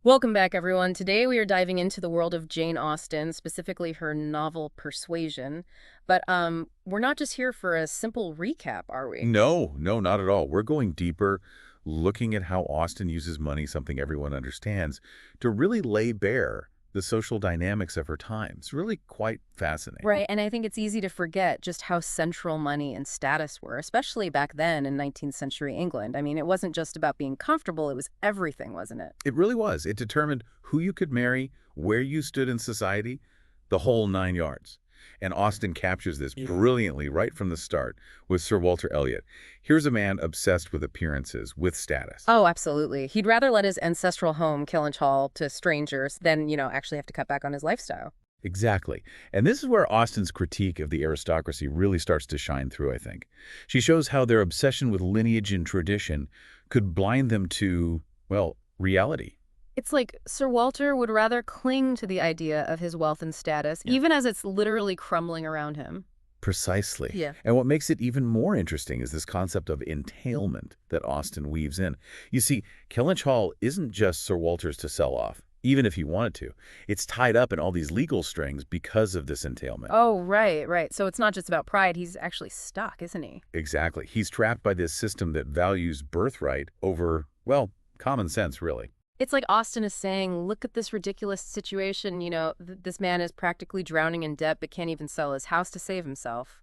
Welcome back, everyone. Today we are diving into the world of Jane Austen, specifically her novel Persuasion. But we're not just here for a simple recap, are we? No, no, not at all. We're going deeper, looking at how Austen uses money, something everyone understands, to really lay bare the social dynamics of her time. It's really quite fascinating. Right, and I think it's easy to forget just how central money and status were, especially back then in 19th century England. I mean, it wasn't just about being comfortable, it was everything, wasn't it? It really was. It determined who you could marry, where you stood in society, the whole nine yards. And Austen captures this brilliantly right from the start with Sir Walter Elliot. Here's a man obsessed with appearances, with status. Oh, absolutely. He'd rather let his ancestral home, Killinch Hall, to strangers than actually have to cut back on his lifestyle. Exactly. And this is where Austen's critique of the aristocracy really starts to shine through, I think. She shows how their obsession with lineage and tradition could blind them to, well, reality. It's like Sir Walter would rather cling to the idea of his wealth and status, Yeah. even as it's literally crumbling around him. Precisely. Yeah. And what makes it even more interesting is this concept of entailment that Austen weaves in. You see, Kellynch Hall isn't just Sir Walter's to sell off, even if he wanted to. It's tied up in all these legal strings because of this entailment. Oh, right, right. So it's not just about pride. He's actually stuck, isn't he? Exactly. He's trapped by this system that values birthright over, well, common sense, really. It's like Austen is saying, look at this ridiculous situation. This man is practically drowning in debt but can't even sell his house to save himself.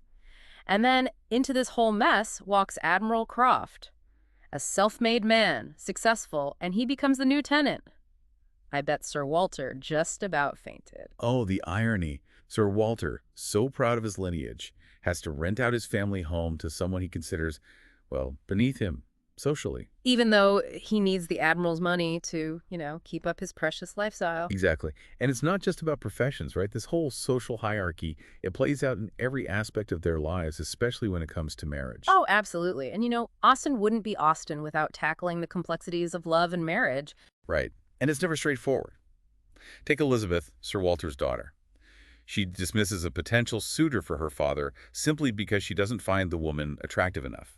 And then into this whole mess walks Admiral Croft, a self-made man, successful, and he becomes the new tenant. I bet Sir Walter just about fainted. Oh, the irony. Sir Walter, so proud of his lineage, has to rent out his family home to someone he considers, well, beneath him, socially. Even though he needs the Admiral's money to keep up his precious lifestyle. Exactly. And it's not just about professions, right? This whole social hierarchy, it plays out in every aspect of their lives, especially when it comes to marriage. Oh, absolutely. And Austen wouldn't be Austen without tackling the complexities of love and marriage. Right. And it's never straightforward. Take Elizabeth, Sir Walter's daughter. She dismisses a potential suitor for her father simply because she doesn't find the woman attractive enough,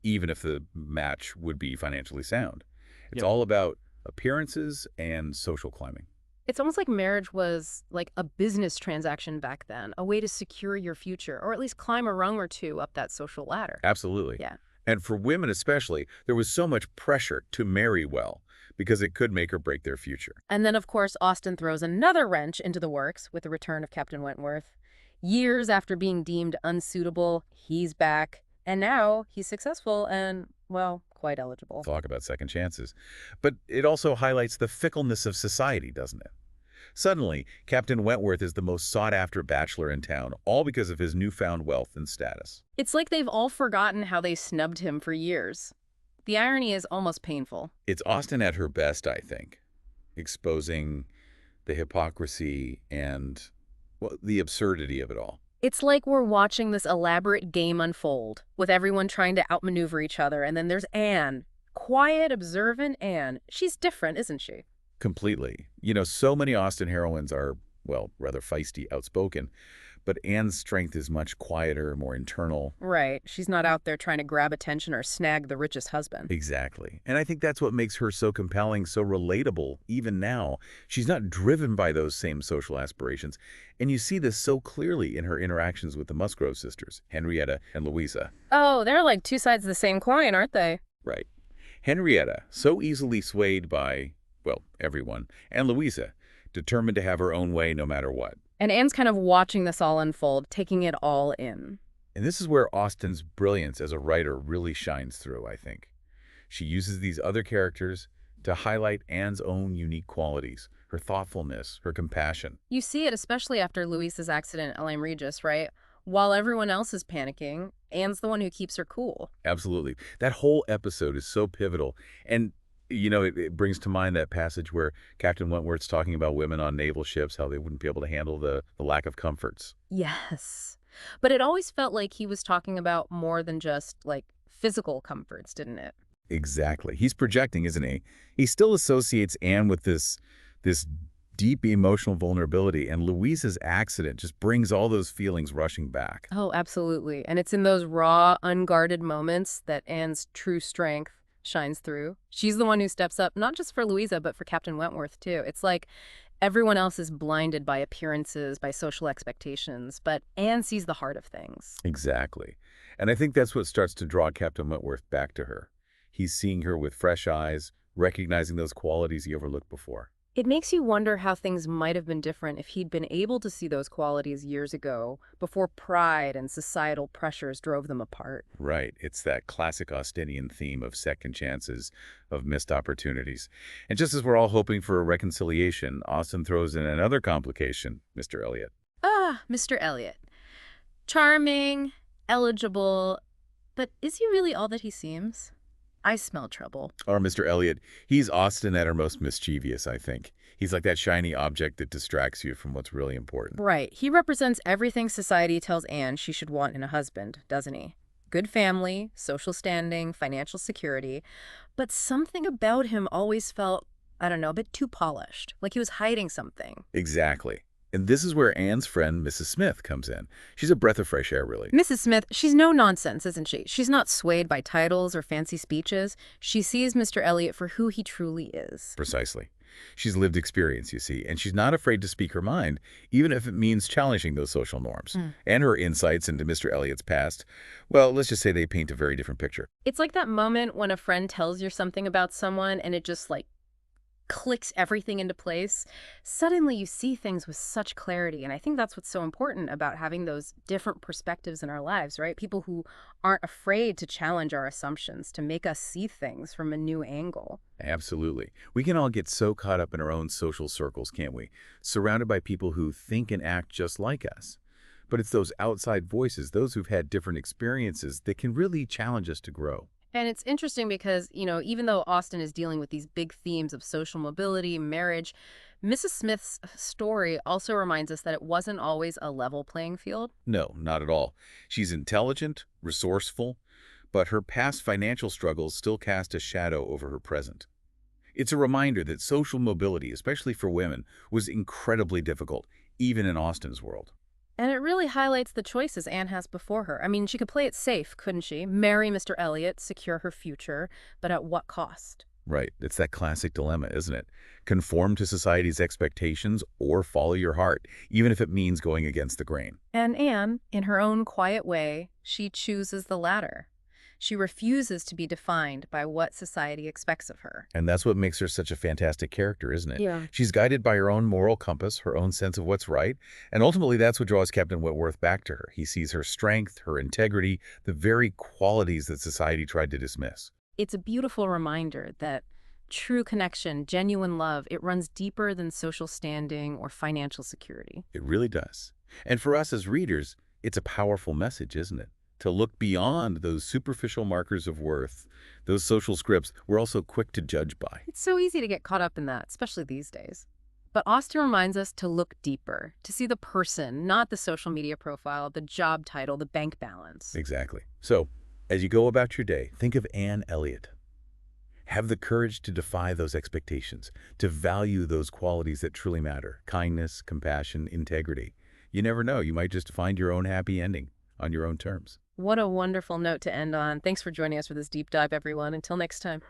even if the match would be financially sound. It's Yep. all about appearances and social climbing. It's almost like marriage was like a business transaction back then, a way to secure your future, or at least climb a rung or two up that social ladder. Absolutely. Yeah. And for women especially, there was so much pressure to marry well because it could make or break their future. And then, of course, Austen throws another wrench into the works with the return of Captain Wentworth. Years after being deemed unsuitable, he's back. And now he's successful and, well, quite eligible. Talk about second chances. But it also highlights the fickleness of society, doesn't it? Suddenly, Captain Wentworth is the most sought-after bachelor in town, all because of his newfound wealth and status. It's like they've all forgotten how they snubbed him for years. The irony is almost painful. It's Austen at her best, I think, exposing the hypocrisy and, well, the absurdity of it all. It's like we're watching this elaborate game unfold, with everyone trying to outmaneuver each other, and then there's Anne. Quiet, observant Anne. She's different, isn't she? Completely. So many Austen heroines are, well, rather feisty, outspoken, but Anne's strength is much quieter, more internal. Right. She's not out there trying to grab attention or snag the richest husband. Exactly. And I think that's what makes her so compelling, so relatable, even now. She's not driven by those same social aspirations. And you see this so clearly in her interactions with the Musgrove sisters, Henrietta and Louisa. Oh, they're like two sides of the same coin, aren't they? Right. Henrietta, so easily swayed by, well, everyone, and Louisa, determined to have her own way no matter what. And Anne's kind of watching this all unfold, taking it all in. And this is where Austen's brilliance as a writer really shines through, I think. She uses these other characters to highlight Anne's own unique qualities, her thoughtfulness, her compassion. You see it especially after Louisa's accident at Lyme Regis, right? While everyone else is panicking, Anne's the one who keeps her cool. Absolutely. That whole episode is so pivotal. And, it brings to mind that passage where Captain Wentworth's talking about women on naval ships, how they wouldn't be able to handle the lack of comforts. Yes. But it always felt like he was talking about more than just, like, physical comforts, didn't it? Exactly. He's projecting, isn't he? He still associates Anne with this deep emotional vulnerability, and Louisa's accident just brings all those feelings rushing back. Oh, absolutely. And it's in those raw, unguarded moments that Anne's true strength shines through. She's the one who steps up, not just for Louisa, but for Captain Wentworth, too. It's like everyone else is blinded by appearances, by social expectations, but Anne sees the heart of things. Exactly. And I think that's what starts to draw Captain Wentworth back to her. He's seeing her with fresh eyes, recognizing those qualities he overlooked before. It makes you wonder how things might have been different if he'd been able to see those qualities years ago, before pride and societal pressures drove them apart. Right. It's that classic Austenian theme of second chances, of missed opportunities. And just as we're all hoping for a reconciliation, Austen throws in another complication, Mr. Elliot. Ah, Mr. Elliot. Charming, eligible, but is he really all that he seems? I smell trouble. Or Mr. Elliot, he's Austen at her most mischievous, I think. He's like that shiny object that distracts you from what's really important. Right. He represents everything society tells Anne she should want in a husband, doesn't he? Good family, social standing, financial security. But something about him always felt, I don't know, a bit too polished, like he was hiding something. Exactly. And this is where Anne's friend, Mrs. Smith, comes in. She's a breath of fresh air, really. Mrs. Smith, she's no nonsense, isn't she? She's not swayed by titles or fancy speeches. She sees Mr. Elliot for who he truly is. Precisely. She's lived experience, you see, and she's not afraid to speak her mind, even if it means challenging those social norms. And her insights into Mr. Elliot's past, well, let's just say they paint a very different picture. It's like that moment when a friend tells you something about someone and it just clicks everything into place. Suddenly you see things with such clarity. And I think that's what's so important about having those different perspectives in our lives, right? People who aren't afraid to challenge our assumptions, to make us see things from a new angle. Absolutely. We can all get so caught up in our own social circles, can't we? Surrounded by people who think and act just like us. But it's those outside voices, those who've had different experiences, that can really challenge us to grow. And it's interesting because, even though Austen is dealing with these big themes of social mobility, marriage, Mrs. Smith's story also reminds us that it wasn't always a level playing field. No, not at all. She's intelligent, resourceful, but her past financial struggles still cast a shadow over her present. It's a reminder that social mobility, especially for women, was incredibly difficult, even in Austen's world. And it really highlights the choices Anne has before her. I mean, she could play it safe, couldn't she? Marry Mr. Elliot, secure her future, but at what cost? Right. It's that classic dilemma, isn't it? Conform to society's expectations or follow your heart, even if it means going against the grain. And Anne, in her own quiet way, she chooses the latter. She refuses to be defined by what society expects of her. And that's what makes her such a fantastic character, isn't it? Yeah. She's guided by her own moral compass, her own sense of what's right, and ultimately that's what draws Captain Wentworth back to her. He sees her strength, her integrity, the very qualities that society tried to dismiss. It's a beautiful reminder that true connection, genuine love, it runs deeper than social standing or financial security. It really does. And for us as readers, it's a powerful message, isn't it? To look beyond those superficial markers of worth, those social scripts we're also quick to judge by. It's so easy to get caught up in that, especially these days. But Austen reminds us to look deeper, to see the person, not the social media profile, the job title, the bank balance. Exactly. So, as you go about your day, think of Anne Elliot. Have the courage to defy those expectations, to value those qualities that truly matter: kindness, compassion, integrity. You never know, you might just find your own happy ending on your own terms. What a wonderful note to end on. Thanks for joining us for this deep dive, everyone. Until next time.